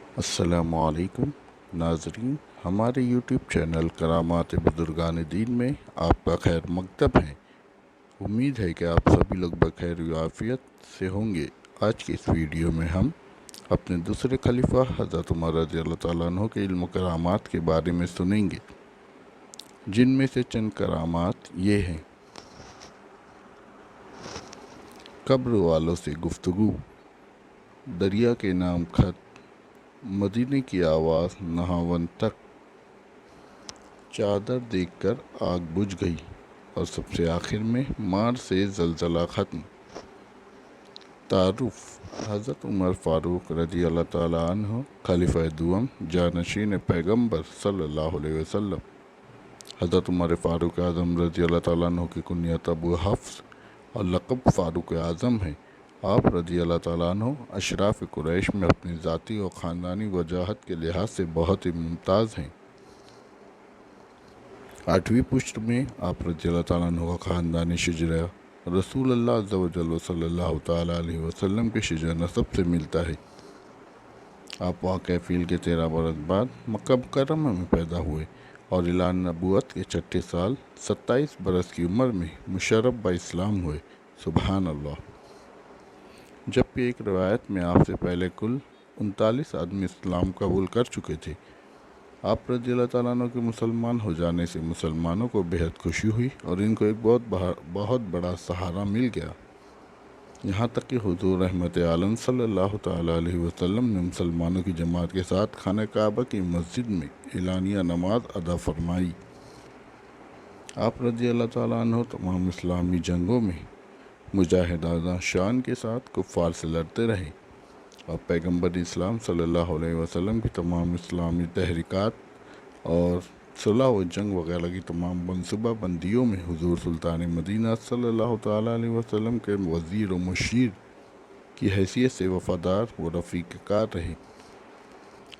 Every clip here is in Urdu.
السلام علیکم ناظرین، ہمارے یوٹیوب چینل کرامات بزرگان دین میں آپ کا خیر مکتب ہے۔ امید ہے کہ آپ سبھی لوگ بخیر و عافیت سے ہوں گے۔ آج کی اس ویڈیو میں ہم اپنے دوسرے خلیفہ حضرت عمر رضی اللہ تعالیٰ عنہ کے علم و کرامات کے بارے میں سنیں گے، جن میں سے چند کرامات یہ ہیں: قبر والوں سے گفتگو، دریا کے نام خط، مدینے کی آواز نہاون تک، چادر دیکھ کر آگ بجھ گئی، اور سب سے آخر میں مار سے زلزلہ ختم۔ تعارف: حضرت عمر فاروق رضی اللہ تعالیٰ عنہ خلیفہ دوم جانشین پیغمبر صلی اللہ علیہ وسلم۔ حضرت عمر فاروق اعظم رضی اللہ تعالیٰ عنہ کی کنیت ابو حفص اور لقب فاروق اعظم ہے۔ آپ رضی اللہ تعالیٰ عنہ اشراف قریش میں اپنی ذاتی اور خاندانی وجاہت کے لحاظ سے بہت ہی ممتاز ہیں۔ 8ویں پشت میں آپ رضی اللہ تعالیٰ عنہ کا خاندانی شجرہ رسول اللہ عز و جل صلی اللہ تعالیٰ علیہ وسلم کے شجرہ نسب سے ملتا ہے۔ آپ واقع فیل کے 13 برس بعد مکہ مکرمہ میں پیدا ہوئے اور اعلان نبوت کے 6 سال 27 برس کی عمر میں مشرف با اسلام ہوئے۔ سبحان اللہ! جبکہ ایک روایت میں آپ سے پہلے کل 39 آدمی اسلام قبول کر چکے تھے۔ آپ رضی اللہ تعالیٰ عنہ کے مسلمان ہو جانے سے مسلمانوں کو بہت خوشی ہوئی اور ان کو ایک بہت بڑا سہارا مل گیا، یہاں تک کہ حضور رحمت عالم صلی اللہ تعالیٰ علیہ وسلم نے مسلمانوں کی جماعت کے ساتھ خانہ کعبہ کی مسجد میں اعلانیہ نماز ادا فرمائی۔ آپ رضی اللہ تعالیٰ عنہ تمام اسلامی جنگوں میں مجاہدانہ شان کے ساتھ کفار سے لڑتے رہے اور پیغمبر اسلام صلی اللہ علیہ وسلم کی تمام اسلامی تحریکات اور صلح و جنگ وغیرہ کی تمام منصوبہ بندیوں میں حضور سلطان مدینہ صلی اللہ تعالیٰ علیہ وسلم کے وزیر و مشیر کی حیثیت سے وفادار و رفیق کار رہے۔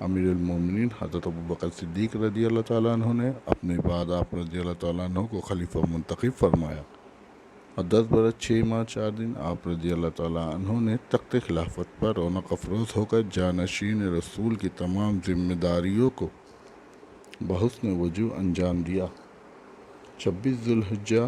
امیر المومنین حضرت ابوبکر صدیق رضی اللہ تعالیٰ عنہ نے اپنے بعد آپ رضی اللہ تعالیٰ عنہ کو خلیفہ منتخب فرمایا اور 10 برس 6 ماہ 4 دن آپ رضی اللہ تعالیٰ عنہ نے تخت خلافت پر رونق افروز ہو کر جانشین رسول کی تمام ذمہ داریوں کو بحسن وجوہ انجام دیا۔ 26 ذوالحجہ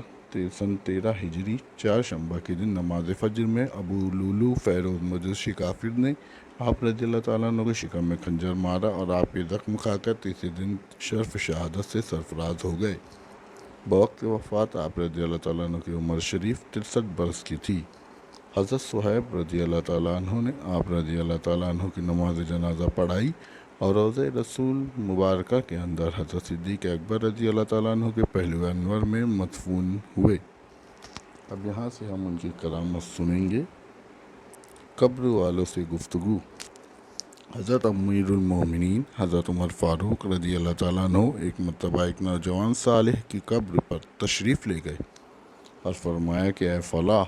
سن 13 ہجری چہارشنبہ کے دن نماز فجر میں ابو لولو فیروز مجوسی کافر نے آپ رضی اللہ تعالیٰ عنہ کے شکم میں خنجر مارا اور آپ یہ زخم کھا کر تیسرے دن شرف شہادت سے سرفراز ہو گئے۔ بوقت وفات آپ رضی اللہ تعالیٰ عنہ کی عمر شریف 63 برس کی تھی۔ حضرت صہیب رضی اللہ تعالیٰ عنہ نے آپ رضی اللہ تعالیٰ عنہ کی نماز جنازہ پڑھائی اور روضہ رسول مبارکہ کے اندر حضرت صدیق اکبر رضی اللہ تعالیٰ عنہ کے پہلو انور میں مدفون ہوئے۔ اب یہاں سے ہم ان کی کرامت سنیں گے۔ قبر والوں سے گفتگو: حضرت امیر المومنین حضرت عمر فاروق رضی اللہ تعالیٰ عنہ ایک مرتبہ ایک نوجوان صالح کی قبر پر تشریف لے گئے اور فرمایا کہ اے فلاں،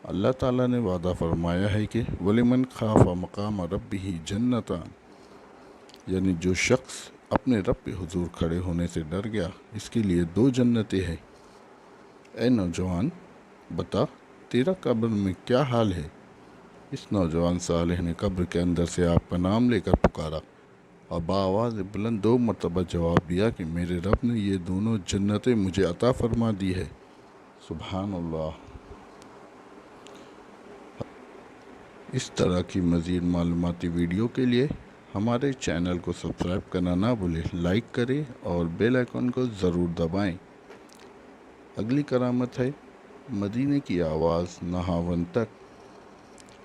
اللہ تعالیٰ نے وعدہ فرمایا ہے کہ وَلِمَنْ خَافَ مَقَامَ رَبِّهِ جَنَّتَانِ، یعنی جو شخص اپنے رب کے حضور کھڑے ہونے سے ڈر گیا اس کے لیے 2 جنتیں ہیں۔ اے نوجوان، بتا تیرا قبر میں کیا حال ہے؟ اس نوجوان صالح نے قبر کے اندر سے آپ کا نام لے کر پکارا اور بآواز بلند 2 مرتبہ جواب دیا کہ میرے رب نے یہ دونوں جنتیں مجھے عطا فرما دی ہے۔ سبحان اللہ! اس طرح کی مزید معلوماتی ویڈیو کے لیے ہمارے چینل کو سبسکرائب کرنا نہ بھولیں، لائک کریں اور بیل آئیکن کو ضرور دبائیں۔ اگلی کرامت ہے مدینے کی آواز نہاون تک۔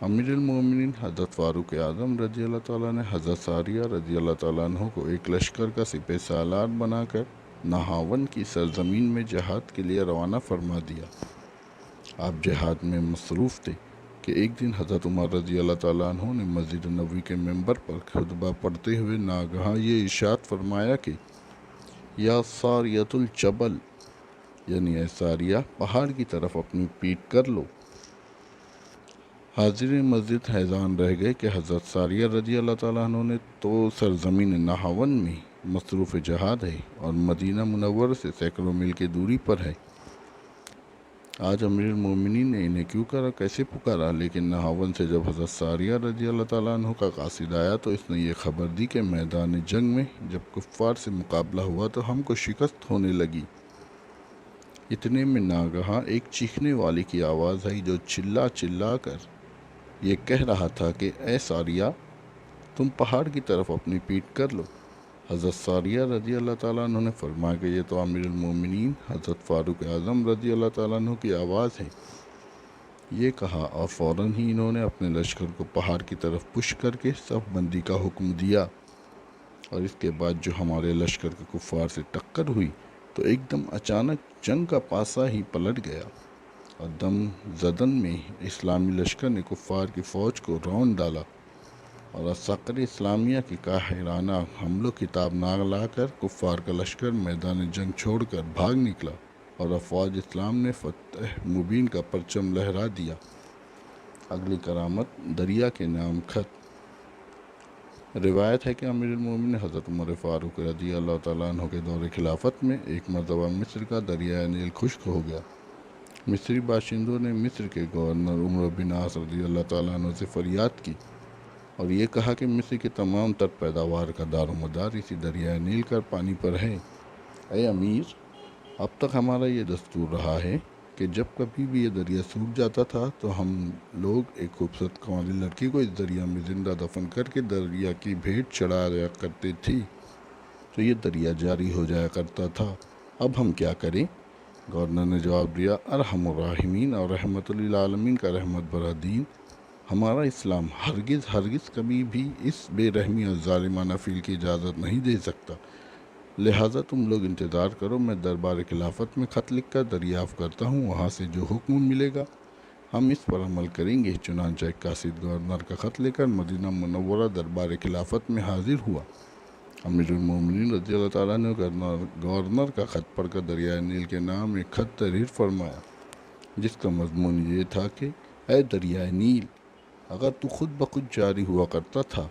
امیر المومنین حضرت فاروق اعظم رضی اللہ تعالیٰ نے حضرت ساریہ رضی اللہ تعالیٰ عنہ کو ایک لشکر کا سپہ سالار بنا کر نہاون کی سرزمین میں جہاد کے لیے روانہ فرما دیا۔ آپ جہاد میں مصروف تھے کہ ایک دن حضرت عمر رضی اللہ تعالیٰ عنہ نے مسجد نبوی کے ممبر پر خطبہ پڑھتے ہوئے ناگہاں یہ ارشاد فرمایا کہ یا ساریۃ الجبل، یعنی اے ساریہ پہاڑ کی طرف اپنی پیٹھ کر لو۔ حاضرین مسجد حیران رہ گئے کہ حضرت ساریہ رضی اللہ تعالیٰ عنہ نے تو سرزمین نہاون میں مصروف جہاد ہے اور مدینہ منورہ سے سینکڑوں میل کی دوری پر ہے۔ آج امیر المومنین نے انہیں کیوں کرا، کیسے پکارا، لیکن نہاون سے جب حضرت ساریہ رضی اللہ تعالیٰ عنہ کا قاصد آیا تو اس نے یہ خبر دی کہ میدان جنگ میں جب کفار سے مقابلہ ہوا تو ہم کو شکست ہونے لگی۔ اتنے میں ناگہاں ایک چیخنے والے کی آواز آئی جو چلا چلا کر یہ کہہ رہا تھا کہ اے ساریہ، تم پہاڑ کی طرف اپنی پیٹھ کر لو۔ حضرت ساریہ رضی اللہ تعالیٰ عنہ نے فرمایا کہ یہ تو امیر المومنین حضرت فاروق اعظم رضی اللہ تعالیٰ عنہ کی آواز ہے۔ یہ کہا اور فوراً ہی انہوں نے اپنے لشکر کو پہاڑ کی طرف پش کر کے صف بندی کا حکم دیا، اور اس کے بعد جو ہمارے لشکر کے کفار سے ٹکر ہوئی تو ایک دم اچانک جنگ کا پاسا ہی پلٹ گیا، اور دم زدن میں اسلامی لشکر نے کفار کی فوج کو رون ڈالا، اور عساکر اسلامیہ کی قاہرانہ حملوں کی تاب نہ لا کر کفار کا لشکر میدان جنگ چھوڑ کر بھاگ نکلا، اور افواج اسلام نے فتح مبین کا پرچم لہرا دیا۔ اگلی کرامت دریا کے نام خط۔ روایت ہے کہ امیر المومنین حضرت عمر فاروق رضی اللہ تعالیٰ عنہ کے دور خلافت میں ایک مرتبہ مصر کا دریائے نیل خشک ہو گیا۔ مصری باشندوں نے مصر کے گورنر عمرو بن عاص رضی اللہ تعالیٰ عنہ سے فریاد کی اور یہ کہا کہ مصر کی تمام تر پیداوار کا دار و مدار اسی دریائے نیل کا پانی پر ہے۔ اے امیر، اب تک ہمارا یہ دستور رہا ہے کہ جب کبھی بھی یہ دریا سوکھ جاتا تھا تو ہم لوگ ایک خوبصورت کنواری لڑکی کو اس دریا میں زندہ دفن کر کے دریا کی بھیٹ چڑھایا کرتے تھے تو یہ دریا جاری ہو جایا کرتا تھا۔ اب ہم کیا کریں؟ گورنر نے جواب دیا، ارحم الراحمین اور رحمت للعالمین کا رحمت برا دین، ہمارا اسلام ہرگز کبھی بھی اس بے رحمی اور ظالمانہ فعل کی اجازت نہیں دے سکتا، لہٰذا تم لوگ انتظار کرو، میں دربار خلافت میں خط لکھ کر دریافت کرتا ہوں، وہاں سے جو حکم ملے گا ہم اس پر عمل کریں گے۔ چنانچہ ایک قاصد گورنر کا خط لے کر مدینہ منورہ دربار خلافت میں حاضر ہوا۔ امیر المومنین رضی اللہ تعالیٰ نے گورنر کا خط پڑھ کر دریائے نیل کے نام ایک خط تحریر فرمایا، جس کا مضمون یہ تھا کہ اے دریائے نیل، اگر تو خود بخود جاری ہوا کرتا تھا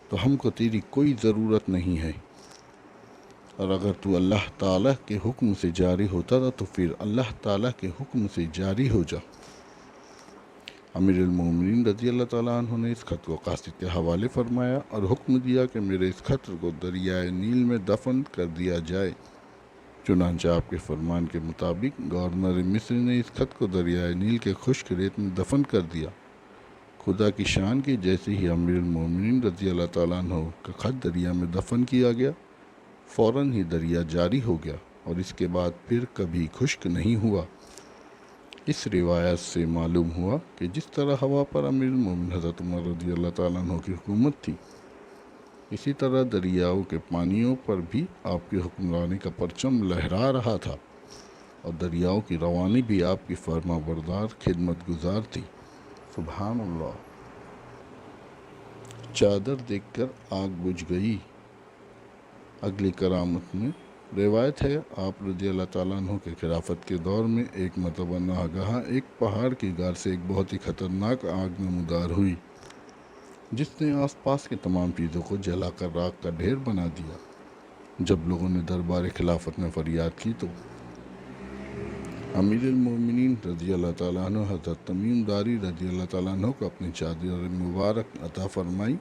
تو ہم کو تیری کوئی ضرورت نہیں ہے، اور اگر تو اللہ تعالیٰ کے حکم سے جاری ہوتا تھا تو پھر اللہ تعالیٰ کے حکم سے جاری ہو جا۔ امیر المومنین رضی اللہ تعالیٰ عنہ نے اس خط کو قاصد کے حوالے فرمایا اور حکم دیا کہ میرے اس خط کو دریائے نیل میں دفن کر دیا جائے۔ چنانچہ آپ کے فرمان کے مطابق گورنر مصر نے اس خط کو دریائے نیل کے خشک ریت میں دفن کر دیا۔ خدا کی شان کی جیسے ہی امیر المومنین رضی اللہ تعالیٰ عنہ کا خط دریا میں دفن کیا گیا، فوراً ہی دریا جاری ہو گیا اور اس کے بعد پھر کبھی خشک نہیں ہوا۔ اس روایت سے معلوم ہوا کہ جس طرح ہوا پر امیر المومنین حضرت عمر رضی اللہ تعالیٰ عنہ کی حکومت تھی، اسی طرح دریاؤں کے پانیوں پر بھی آپ کی حکمرانی کا پرچم لہرا رہا تھا، اور دریاؤں کی روانی بھی آپ کی فرما بردار خدمت گزار تھی۔ سبحان اللہ۔ چادر دیکھ کر آگ بجھ گئی۔ اگلی کرامت میں روایت ہے آپ رضی اللہ تعالیٰ عنہ کے خلافت کے دور میں ایک مرتبہ ناگہاں ایک پہاڑ کی غار سے ایک بہت ہی خطرناک آگ نمودار ہوئی، جس نے آس پاس کی تمام چیزوں کو جلا کر راکھ کا ڈھیر بنا دیا۔ جب لوگوں نے دربار خلافت میں فریاد کی تو امیر المومنین رضی اللہ تعالیٰ عنہ حضرت تمیم داری رضی اللہ تعالیٰ عنہ کو اپنی چادر مبارک عطا فرمائی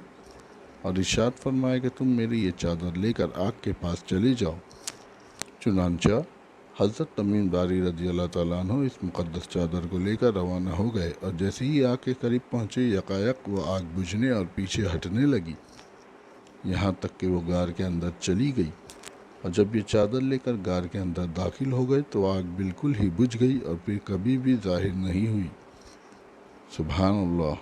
اور ارشاد فرمایا کہ تم میری یہ چادر لے کر آگ کے پاس چلے جاؤ۔ چنانچہ حضرت تمیم داری رضی اللہ تعالیٰ عنہ اس مقدس چادر کو لے کر روانہ ہو گئے، اور جیسے ہی آگ کے قریب پہنچے یکایک وہ آگ بجھنے اور پیچھے ہٹنے لگی، یہاں تک کہ وہ غار کے اندر چلی گئی، اور جب یہ چادر لے کر غار کے اندر داخل ہو گئے تو آگ بالکل ہی بجھ گئی اور پھر کبھی بھی ظاہر نہیں ہوئی۔ سبحان اللہ۔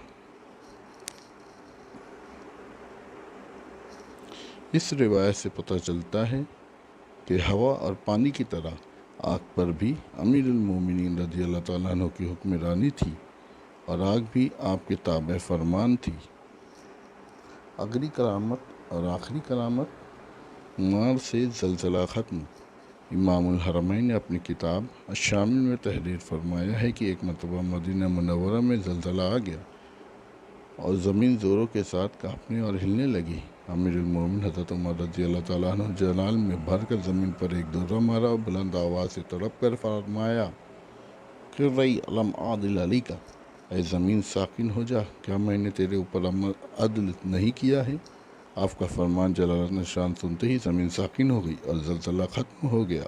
اس روایت سے پتہ چلتا ہے کہ ہوا اور پانی کی طرح آگ پر بھی امیر المومنین رضی اللہ تعالیٰ عنہ کی حکمرانی تھی، اور آگ بھی آپ کے تابع فرمان تھی۔ اگلی کرامت اور آخری کرامت، مار سے زلزلہ ختم۔ امام الحرمین نے اپنی کتاب الشامل میں تحریر فرمایا ہے کہ ایک مرتبہ مدینہ منورہ میں زلزلہ آ گیا اور زمین زوروں کے ساتھ کانپنے اور ہلنے لگی۔ امیر المومنین حضرت عمر رضی اللہ تعالیٰ عنہ جلال میں بھر کر زمین پر ایک درہ مارا اور بلند آواز سے تڑپ کر فرمایا، کہ رئی علم عادل علی کا، اے زمین ساکن ہو جا، کیا میں نے تیرے اوپر عدل نہیں کیا ہے؟ آپ کا فرمان جلالت شان سنتے ہی زمین ساکن ہو گئی اور زلزلہ ختم ہو گیا۔